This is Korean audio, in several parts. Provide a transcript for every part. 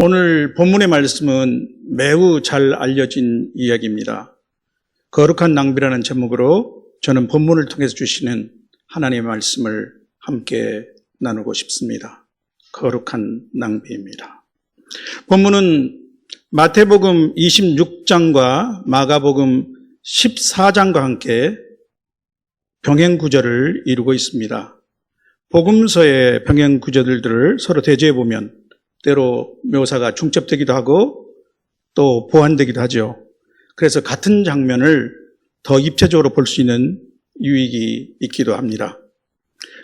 오늘 본문의 말씀은 매우 잘 알려진 이야기입니다. 거룩한 낭비라는 제목으로 저는 본문을 통해서 주시는 하나님의 말씀을 함께 나누고 싶습니다. 거룩한 낭비입니다. 본문은 마태복음 26장과 마가복음 14장과 함께 병행 구절을 이루고 있습니다. 복음서의 병행 구절들을 서로 대조해 보면 때로 묘사가 중첩되기도 하고 또 보완되기도 하죠. 그래서 같은 장면을 더 입체적으로 볼 수 있는 유익이 있기도 합니다.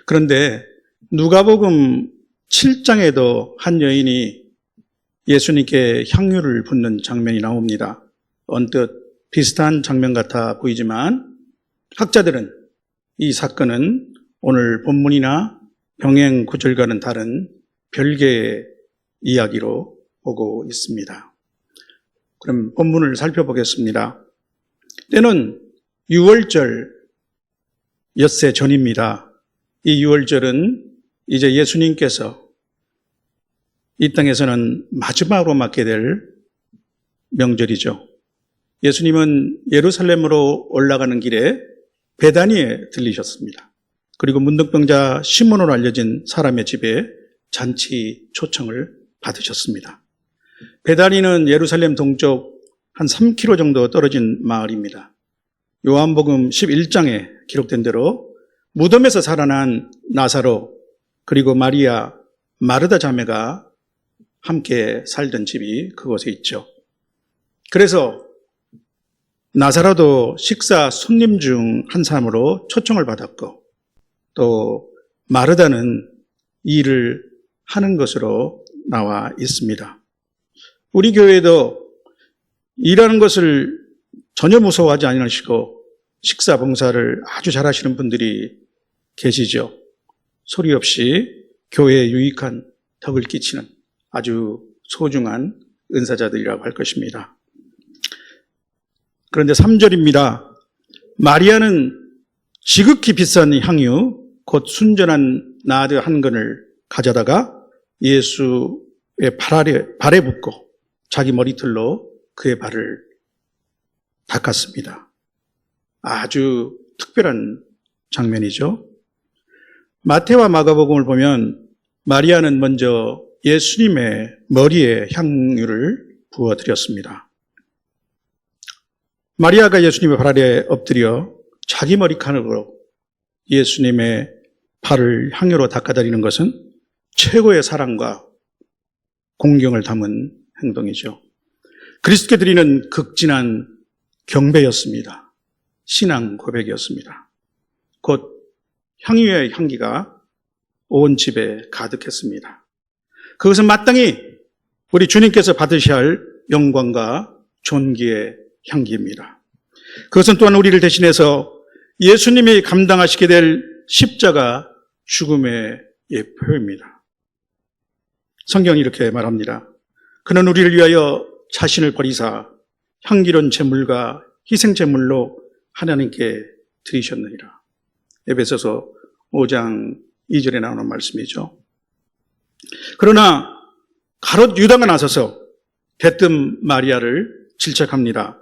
그런데 누가복음 7장에도 한 여인이 예수님께 향유를 붓는 장면이 나옵니다. 언뜻 비슷한 장면 같아 보이지만 학자들은 이 사건은 오늘 본문이나 병행 구절과는 다른 별개의 이야기로 보고 있습니다. 그럼 본문을 살펴보겠습니다. 때는 유월절 엿새 전입니다. 이 유월절은 이제 예수님께서 이 땅에서는 마지막으로 맞게 될 명절이죠. 예수님은 예루살렘으로 올라가는 길에 베다니에 들리셨습니다. 그리고 문둥병자 시몬으로 알려진 사람의 집에 잔치 초청을 받으셨습니다. 베다니는 예루살렘 동쪽 한 3km 정도 떨어진 마을입니다. 요한복음 11장에 기록된 대로 무덤에서 살아난 나사로 그리고 마리아, 마르다 자매가 함께 살던 집이 그곳에 있죠. 그래서 나사로도 식사 손님 중 한 사람으로 초청을 받았고 또 마르다는 이 일을 하는 것으로 나와 있습니다. 우리 교회도 일하는 것을 전혀 무서워하지 않으시고 식사 봉사를 아주 잘하시는 분들이 계시죠. 소리 없이 교회에 유익한 덕을 끼치는 아주 소중한 은사자들이라고 할 것입니다. 그런데 3절입니다. 마리아는 지극히 비싼 향유 곧 순전한 나드 한 근을 가져다가 예수의 발에 붓고 자기 머리털로 그의 발을 닦았습니다. 아주 특별한 장면이죠. 마태와 마가복음을 보면 마리아는 먼저 예수님의 머리에 향유를 부어드렸습니다. 마리아가 예수님의 발 아래 엎드려 자기 머리카락으로 예수님의 발을 향유로 닦아드리는 것은 최고의 사랑과 공경을 담은 행동이죠. 그리스도께 드리는 극진한 경배였습니다. 신앙 고백이었습니다. 곧 향유의 향기가 온 집에 가득했습니다. 그것은 마땅히 우리 주님께서 받으셔야 할 영광과 존귀의 향기입니다. 그것은 또한 우리를 대신해서 예수님이 감당하시게 될 십자가 죽음의 예표입니다. 성경이 이렇게 말합니다. 그는 우리를 위하여 자신을 버리사 향기로운 제물과 희생제물로 하나님께 드리셨느니라. 에베소서 5장 2절에 나오는 말씀이죠. 그러나 가롯 유다가 나서서 대뜸 마리아를 질책합니다.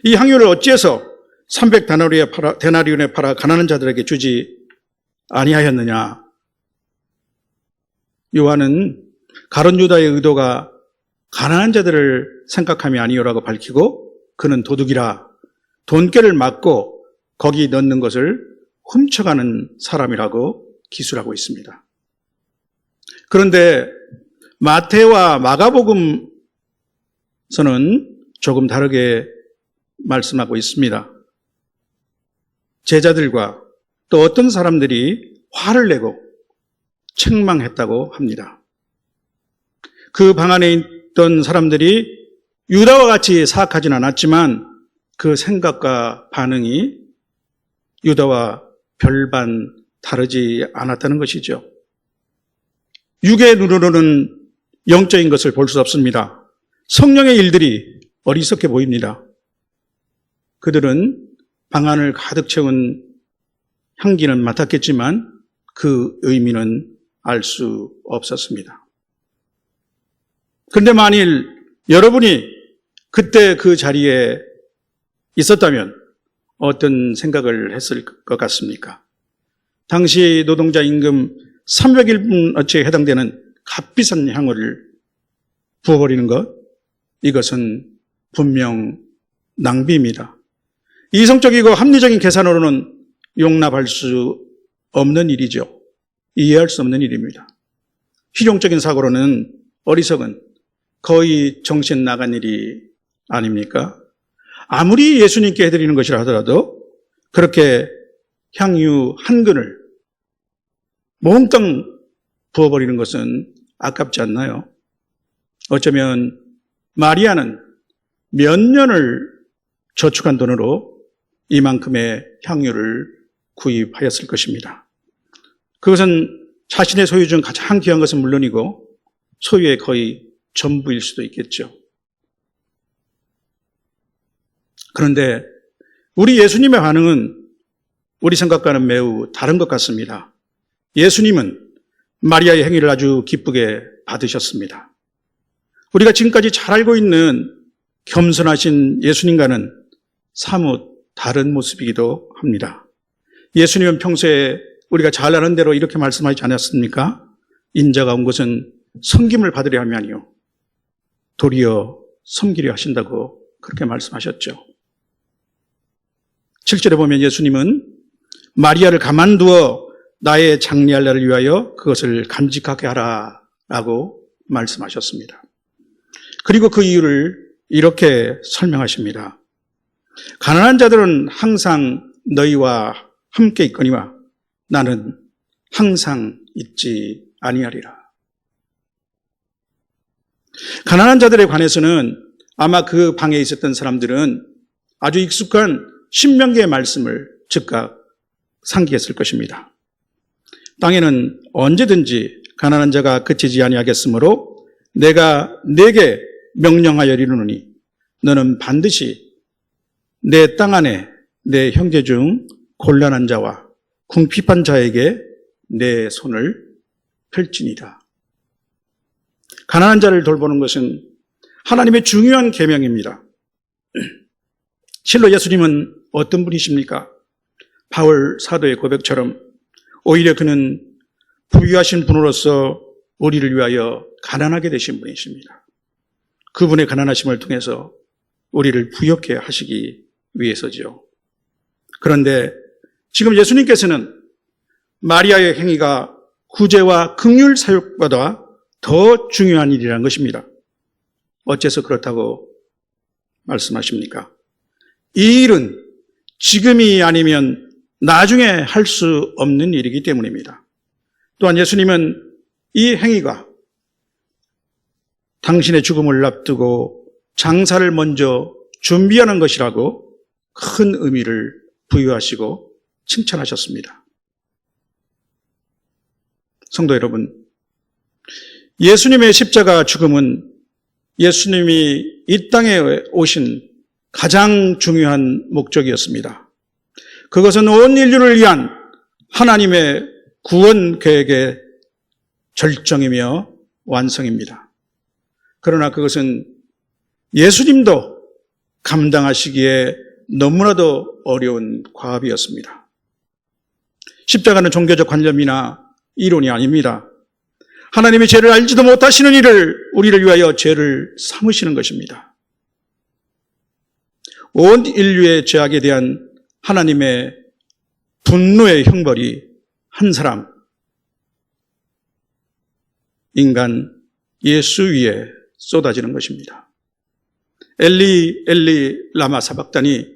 이 향유를 어찌해서 300데나리온에 팔아 가난한 자들에게 주지 아니하였느냐. 요한은 가롯 유다의 의도가 가난한 자들을 생각함이 아니오라고 밝히고 그는 도둑이라 돈깨를 맞고 거기 넣는 것을 훔쳐가는 사람이라고 기술하고 있습니다. 그런데 마태와 마가복음서는 조금 다르게 말씀하고 있습니다. 제자들과 또 어떤 사람들이 화를 내고 책망했다고 합니다. 그 방 안에 있던 사람들이 유다와 같이 사악하진 않았지만 그 생각과 반응이 유다와 별반 다르지 않았다는 것이죠. 육의 눈으로는 영적인 것을 볼 수 없습니다. 성령의 일들이 어리석게 보입니다. 그들은 방 안을 가득 채운 향기는 맡았겠지만 그 의미는 알 수 없었습니다. 그런데 만일 여러분이 그때 그 자리에 있었다면 어떤 생각을 했을 것 같습니까? 당시 노동자 임금 300일분어치에 해당되는 값비싼 향후를 부어버리는 것, 이것은 분명 낭비입니다. 이성적이고 합리적인 계산으로는 용납할 수 없는 일이죠. 이해할 수 없는 일입니다. 실용적인 사고로는 어리석은, 거의 정신 나간 일이 아닙니까? 아무리 예수님께 해드리는 것이라 하더라도 그렇게 향유 한 근을 몽땅 부어버리는 것은 아깝지 않나요? 어쩌면 마리아는 몇 년을 저축한 돈으로 이만큼의 향유를 구입하였을 것입니다. 그것은 자신의 소유 중 가장 귀한 것은 물론이고 소유의 거의 전부일 수도 있겠죠. 그런데 우리 예수님의 반응은 우리 생각과는 매우 다른 것 같습니다. 예수님은 마리아의 행위를 아주 기쁘게 받으셨습니다. 우리가 지금까지 잘 알고 있는 겸손하신 예수님과는 사뭇 다른 모습이기도 합니다. 예수님은 평소에 우리가 잘 아는 대로 이렇게 말씀하지 않았습니까? 인자가 온 것은 섬김을 받으려 함이 아니요 도리어 섬기려 하신다고 그렇게 말씀하셨죠. 7절에 보면 예수님은 마리아를 가만두어 나의 장례할 날을 위하여 그것을 간직하게 하라라고 말씀하셨습니다. 그리고 그 이유를 이렇게 설명하십니다. 가난한 자들은 항상 너희와 함께 있거니와 나는 항상 있지 아니하리라. 가난한 자들에 관해서는 아마 그 방에 있었던 사람들은 아주 익숙한 신명기의 말씀을 즉각 상기했을 것입니다. 땅에는 언제든지 가난한 자가 그치지 아니하겠으므로 내가 네게 명령하여 이르노니 너는 반드시 내 땅 안에 내 형제 중 곤란한 자와 궁핍한 자에게 내 손을 펼지니라. 가난한 자를 돌보는 것은 하나님의 중요한 계명입니다. 실로 예수님은 어떤 분이십니까? 바울 사도의 고백처럼 오히려 그는 부유하신 분으로서 우리를 위하여 가난하게 되신 분이십니다. 그분의 가난하심을 통해서 우리를 부유하게 하시기 위해서죠. 그런데 지금 예수님께서는 마리아의 행위가 구제와 긍휼 사역보다 더 중요한 일이라는 것입니다. 어째서 그렇다고 말씀하십니까? 이 일은 지금이 아니면 나중에 할 수 없는 일이기 때문입니다. 또한 예수님은 이 행위가 당신의 죽음을 앞두고 장사를 먼저 준비하는 것이라고 큰 의미를 부여하시고 칭찬하셨습니다. 성도 여러분, 예수님의 십자가 죽음은 예수님이 이 땅에 오신 가장 중요한 목적이었습니다. 그것은 온 인류를 위한 하나님의 구원 계획의 절정이며 완성입니다. 그러나 그것은 예수님도 감당하시기에 너무나도 어려운 과업이었습니다. 십자가는 종교적 관념이나 이론이 아닙니다. 하나님이 죄를 알지도 못하시는 이를 우리를 위하여 죄를 삼으시는 것입니다. 온 인류의 죄악에 대한 하나님의 분노의 형벌이 한 사람, 인간 예수 위에 쏟아지는 것입니다. 엘리 엘리 라마 사박다니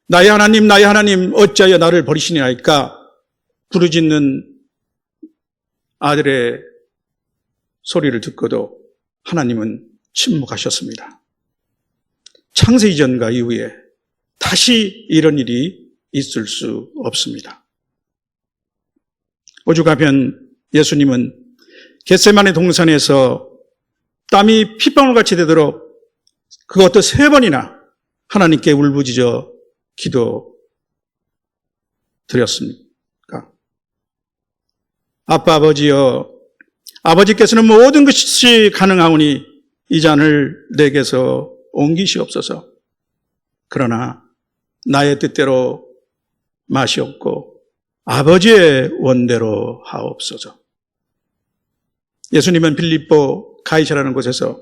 나의 하나님 어찌하여 나를 버리시니하니까 부르짖는 아들의 소리를 듣고도 하나님은 침묵하셨습니다. 창세 이전과 이후에 다시 이런 일이 있을 수 없습니다. 오죽하면 예수님은 겟세마네 동산에서 땀이 핏방울같이 되도록 그것도 3번이나 하나님께 울부짖어 기도 드렸습니까? 아빠 아버지여, 아버지께서는 모든 것이 가능하오니 이 잔을 내게서 옮기시옵소서. 그러나 나의 뜻대로 마시옵고 아버지의 원대로 하옵소서. 예수님은 빌립보 가이사라는 곳에서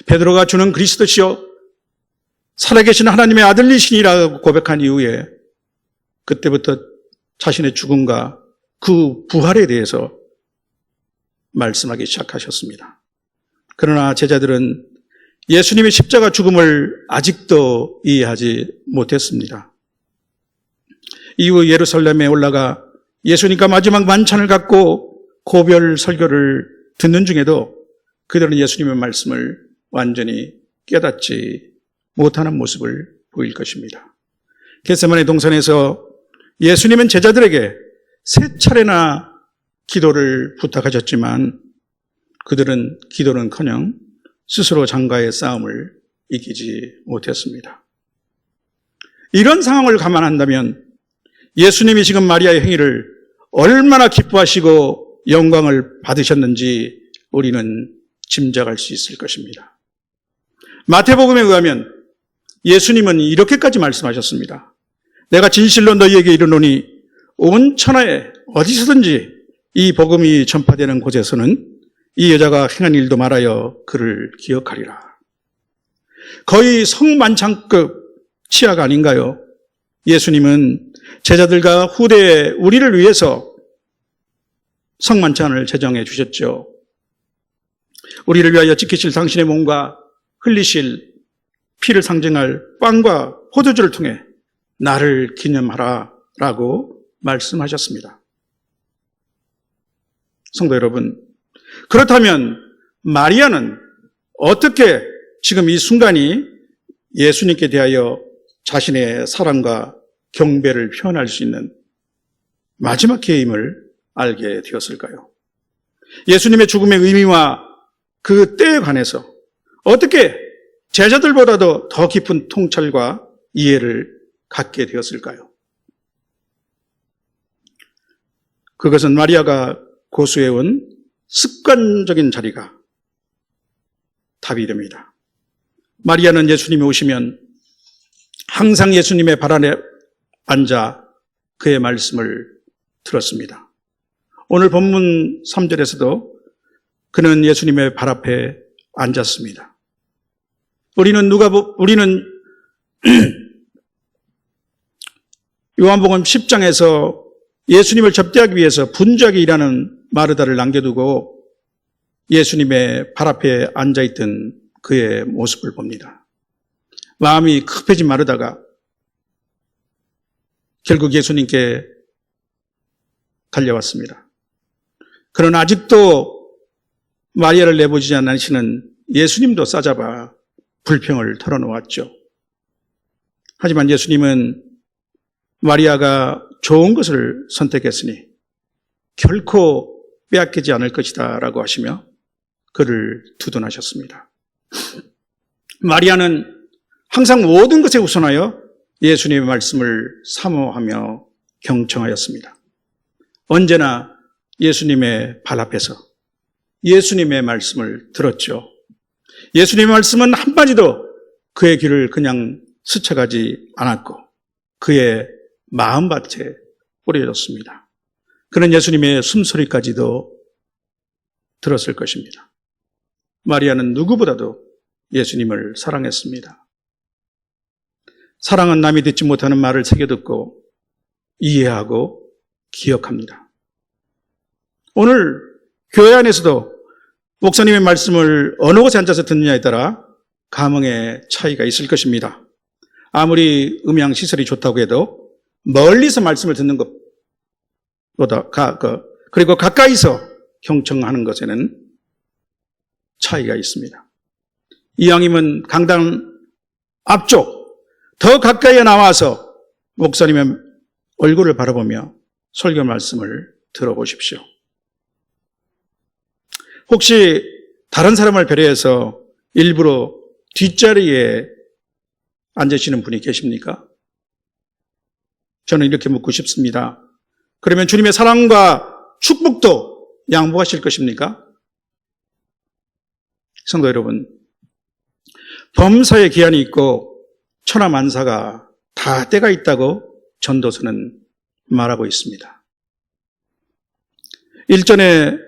베드로가 주는 그리스도시요 살아계신 하나님의 아들이시니라고 고백한 이후에 그때부터 자신의 죽음과 그 부활에 대해서 말씀하기 시작하셨습니다. 그러나 제자들은 예수님의 십자가 죽음을 아직도 이해하지 못했습니다. 이후 예루살렘에 올라가 예수님과 마지막 만찬을 갖고 고별 설교를 듣는 중에도 그들은 예수님의 말씀을 완전히 깨닫지 못하는 모습을 보일 것입니다. 겟세마네 동산에서 예수님은 제자들에게 3차례나 기도를 부탁하셨지만 그들은 기도는커녕 스스로 장과의 싸움을 이기지 못했습니다. 이런 상황을 감안한다면 예수님이 지금 마리아의 행위를 얼마나 기뻐하시고 영광을 받으셨는지 우리는 짐작할 수 있을 것입니다. 마태복음에 의하면 예수님은 이렇게까지 말씀하셨습니다. 내가 진실로 너희에게 이르노니 온 천하에 어디서든지 이 복음이 전파되는 곳에서는 이 여자가 행한 일도 말하여 그를 기억하리라. 거의 성만찬급 치약 아닌가요? 예수님은 제자들과 후대에 우리를 위해서 성만찬을 제정해 주셨죠. 우리를 위하여 지키실 당신의 몸과 흘리실 피를 상징할 빵과 포도주를 통해 나를 기념하라 라고 말씀하셨습니다. 성도 여러분, 그렇다면 마리아는 어떻게 지금 이 순간이 예수님께 대하여 자신의 사랑과 경배를 표현할 수 있는 마지막 기회임을 알게 되었을까요? 예수님의 죽음의 의미와 그 때에 관해서 어떻게 제자들보다도 더 깊은 통찰과 이해를 갖게 되었을까요? 그것은 마리아가 고수해온 습관적인 자리가 답이 됩니다. 마리아는 예수님이 오시면 항상 예수님의 발 아래 앉아 그의 말씀을 들었습니다. 오늘 본문 3절에서도 그는 예수님의 발 앞에 앉았습니다. 우리는 요한복음 10장에서 예수님을 접대하기 위해서 분주하게 일하는 마르다를 남겨두고 예수님의 발 앞에 앉아있던 그의 모습을 봅니다. 마음이 급해진 마르다가 결국 예수님께 달려왔습니다. 그러나 아직도 마리아를 내보지 않으시는 예수님도 싸잡아 불평을 털어놓았죠. 하지만 예수님은 마리아가 좋은 것을 선택했으니 결코 빼앗기지 않을 것이다 라고 하시며 그를 두둔하셨습니다. 마리아는 항상 모든 것에 우선하여 예수님의 말씀을 사모하며 경청하였습니다. 언제나 예수님의 발 앞에서 예수님의 말씀을 들었죠. 예수님의 말씀은 한마디도 그의 귀를 그냥 스쳐가지 않았고 그의 마음밭에 뿌려졌습니다. 그는 예수님의 숨소리까지도 들었을 것입니다. 마리아는 누구보다도 예수님을 사랑했습니다. 사랑은 남이 듣지 못하는 말을 새겨듣고 이해하고 기억합니다. 오늘 교회 안에서도 목사님의 말씀을 어느 곳에 앉아서 듣느냐에 따라 감흥의 차이가 있을 것입니다. 아무리 음향 시설이 좋다고 해도 멀리서 말씀을 듣는 것보다 그리고 가까이서 경청하는 것에는 차이가 있습니다. 이왕이면 강당 앞쪽 더 가까이에 나와서 목사님의 얼굴을 바라보며 설교 말씀을 들어보십시오. 혹시 다른 사람을 배려해서 일부러 뒷자리에 앉으시는 분이 계십니까? 저는 이렇게 묻고 싶습니다. 그러면 주님의 사랑과 축복도 양보하실 것입니까? 성도 여러분, 범사에 기한이 있고 천하만사가 다 때가 있다고 전도서는 말하고 있습니다. 일전에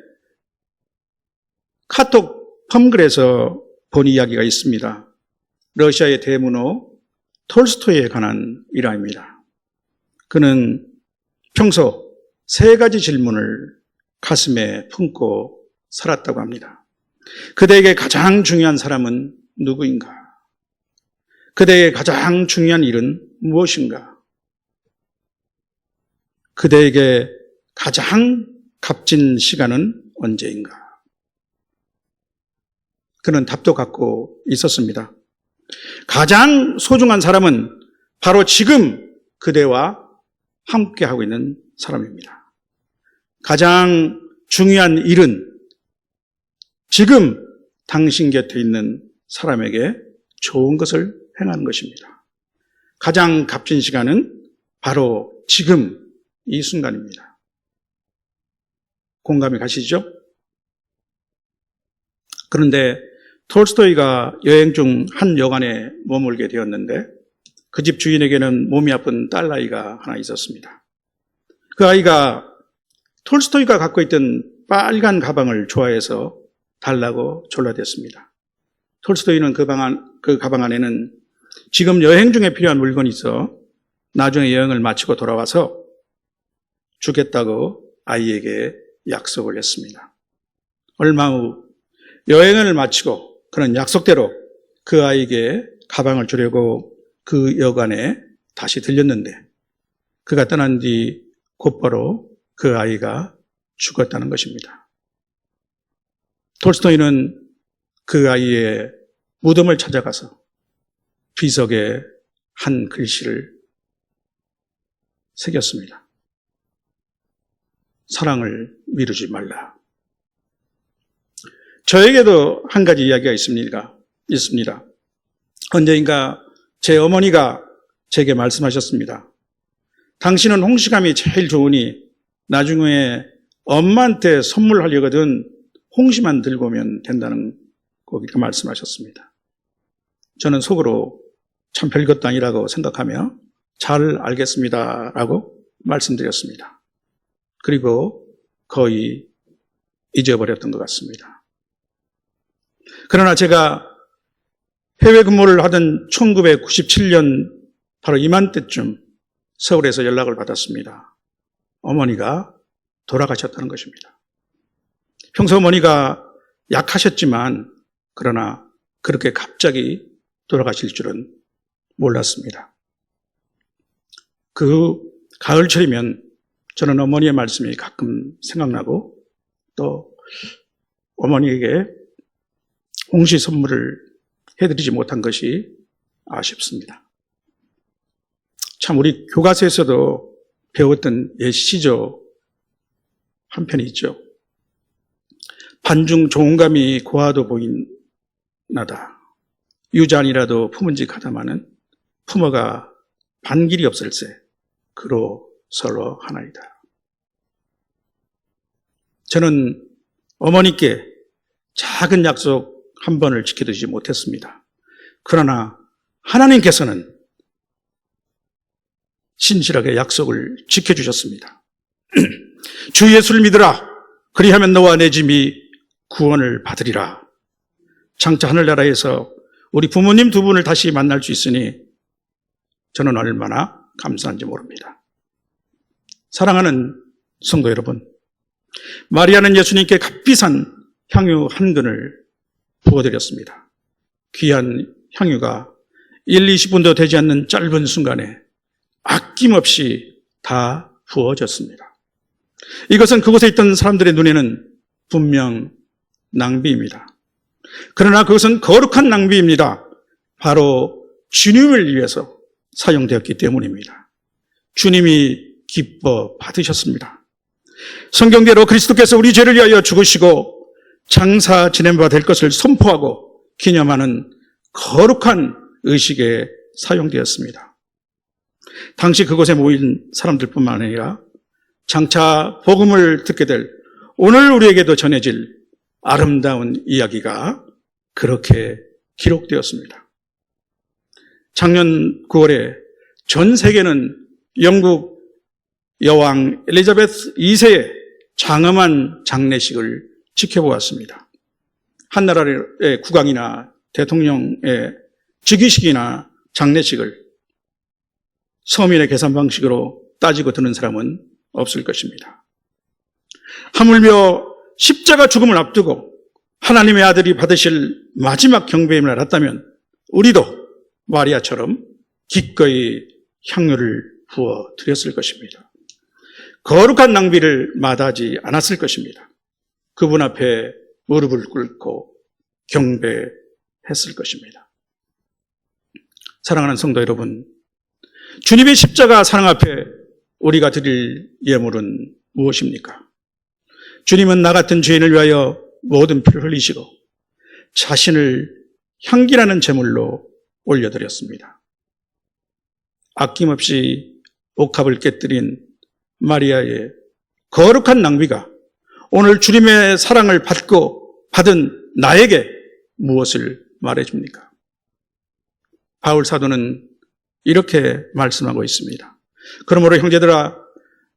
카톡 펌글에서 본 이야기가 있습니다. 러시아의 대문호 톨스토이에 관한 일화입니다. 그는 평소 3가지 질문을 가슴에 품고 살았다고 합니다. 그대에게 가장 중요한 사람은 누구인가? 그대에게 가장 중요한 일은 무엇인가? 그대에게 가장 값진 시간은 언제인가? 그는 답도 갖고 있었습니다. 가장 소중한 사람은 바로 지금 그대와 함께하고 있는 사람입니다. 가장 중요한 일은 지금 당신 곁에 있는 사람에게 좋은 것을 행하는 것입니다. 가장 값진 시간은 바로 지금 이 순간입니다. 공감이 가시죠? 그런데 톨스토이가 여행 중 한 여관에 머물게 되었는데 그 집 주인에게는 몸이 아픈 딸아이가 하나 있었습니다. 그 아이가 톨스토이가 갖고 있던 빨간 가방을 좋아해서 달라고 졸라댔습니다. 톨스토이는 그 가방 안에는 지금 여행 중에 필요한 물건이 있어 나중에 여행을 마치고 돌아와서 주겠다고 아이에게 약속을 했습니다. 얼마 후 여행을 마치고 그는 약속대로 그 아이에게 가방을 주려고 그 여관에 다시 들렸는데 그가 떠난 뒤 곧바로 그 아이가 죽었다는 것입니다. 톨스토이는 그 아이의 무덤을 찾아가서 비석에 한 글씨를 새겼습니다. 사랑을 미루지 말라. 저에게도 한 가지 이야기가 있습니다. 언젠가 제 어머니가 제게 말씀하셨습니다. 당신은 홍시감이 제일 좋으니 나중에 엄마한테 선물하려거든 홍시만 들고 오면 된다는 거 이렇게 말씀하셨습니다. 저는 속으로 참 별것도 아니라고 생각하며 잘 알겠습니다라고 말씀드렸습니다. 그리고 거의 잊어버렸던 것 같습니다. 그러나 제가 해외 근무를 하던 1997년 바로 이맘때쯤 서울에서 연락을 받았습니다. 어머니가 돌아가셨다는 것입니다. 평소 어머니가 약하셨지만 그러나 그렇게 갑자기 돌아가실 줄은 몰랐습니다. 그 가을철이면 저는 어머니의 말씀이 가끔 생각나고 또 어머니에게 홍시 선물을 해드리지 못한 것이 아쉽습니다. 참 우리 교과서에서도 배웠던 옛 시조 한 편이 있죠. 반중 좋은 감이 고와도 보이나다. 유잔이라도 품은직하다마는 품어가 반길이 없을세. 그로 서로 하나이다. 저는 어머니께 작은 약속 한 번을 지켜드리지 못했습니다. 그러나 하나님께서는 신실하게 약속을 지켜주셨습니다. 주 예수를 믿으라. 그리하면 너와 내 집이 구원을 받으리라. 장차 하늘나라에서 우리 부모님 2분을 다시 만날 수 있으니 저는 얼마나 감사한지 모릅니다. 사랑하는 성도 여러분, 마리아는 예수님께 값비싼 향유 한 근을 부어드렸습니다. 귀한 향유가 1, 20분도 되지 않는 짧은 순간에 아낌없이 다 부어졌습니다. 이것은 그곳에 있던 사람들의 눈에는 분명 낭비입니다. 그러나 그것은 거룩한 낭비입니다. 바로 주님을 위해서 사용되었기 때문입니다. 주님이 기뻐 받으셨습니다. 성경대로 그리스도께서 우리 죄를 위하여 죽으시고 장사 지낸 바 될 것을 선포하고 기념하는 거룩한 의식에 사용되었습니다. 당시 그곳에 모인 사람들뿐만 아니라 장차 복음을 듣게 될 오늘 우리에게도 전해질 아름다운 이야기가 그렇게 기록되었습니다. 작년 9월에 전 세계는 영국 여왕 엘리자베스 2세의 장엄한 장례식을 지켜보았습니다. 한 나라의 국왕이나 대통령의 즉위식이나 장례식을 서민의 계산 방식으로 따지고 드는 사람은 없을 것입니다. 하물며 십자가 죽음을 앞두고 하나님의 아들이 받으실 마지막 경배임을 알았다면 우리도 마리아처럼 기꺼이 향유를 부어 드렸을 것입니다. 거룩한 낭비를 마다하지 않았을 것입니다. 그분 앞에 무릎을 꿇고 경배했을 것입니다. 사랑하는 성도 여러분, 주님의 십자가 사랑 앞에 우리가 드릴 예물은 무엇입니까? 주님은 나 같은 죄인을 위하여 모든 피를 흘리시고 자신을 향기나는 제물로 올려드렸습니다. 아낌없이 옥합을 깨뜨린 마리아의 거룩한 낭비가 오늘 주님의 사랑을 받은 나에게 무엇을 말해줍니까? 바울 사도는 이렇게 말씀하고 있습니다. 그러므로 형제들아,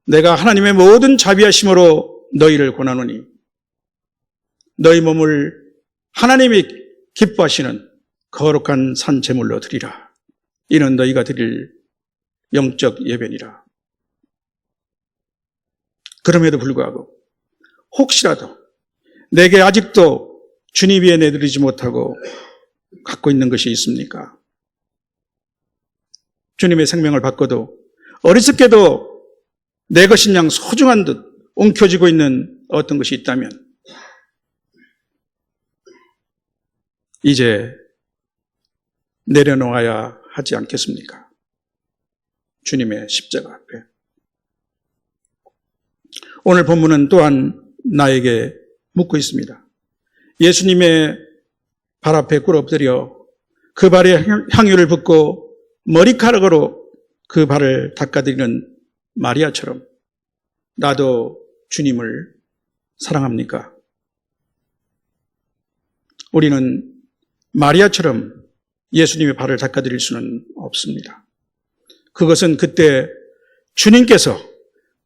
내가 하나님의 모든 자비하심으로 너희를 권하노니 너희 몸을 하나님이 기뻐하시는 거룩한 산 제물로 드리라. 이는 너희가 드릴 영적 예배니라. 그럼에도 불구하고 혹시라도 내게 아직도 주님 위에 내드리지 못하고 갖고 있는 것이 있습니까? 주님의 생명을 받고도 어리석게도 내 것인 양 소중한 듯 움켜쥐고 있는 어떤 것이 있다면 이제 내려놓아야 하지 않겠습니까? 주님의 십자가 앞에. 오늘 본문은 또한 나에게 묻고 있습니다. 예수님의 발 앞에 꿇어엎드려 그 발에 향유를 붓고 머리카락으로 그 발을 닦아드리는 마리아처럼 나도 주님을 사랑합니까? 우리는 마리아처럼 예수님의 발을 닦아드릴 수는 없습니다. 그것은 그때 주님께서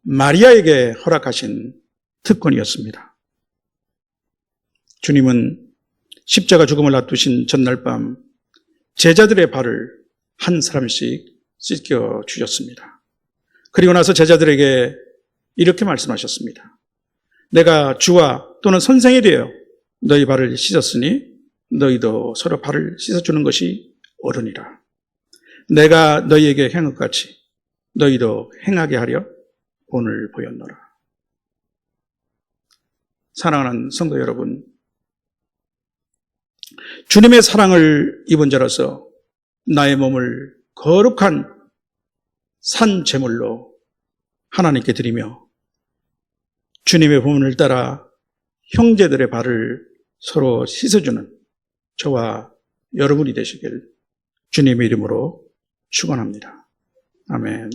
마리아에게 허락하신 특권이었습니다. 주님은 십자가 죽음을 앞두신 전날 밤 제자들의 발을 한 사람씩 씻겨 주셨습니다. 그리고 나서 제자들에게 이렇게 말씀하셨습니다. 내가 주와 또는 선생이 되어 너희 발을 씻었으니 너희도 서로 발을 씻어주는 것이 옳으니라. 내가 너희에게 행한 것 같이 너희도 행하게 하려 본을 보였노라. 사랑하는 성도 여러분, 주님의 사랑을 입은 자로서 나의 몸을 거룩한 산 제물로 하나님께 드리며 주님의 본을 따라 형제들의 발을 서로 씻어주는 저와 여러분이 되시길 주님의 이름으로 축원합니다. 아멘.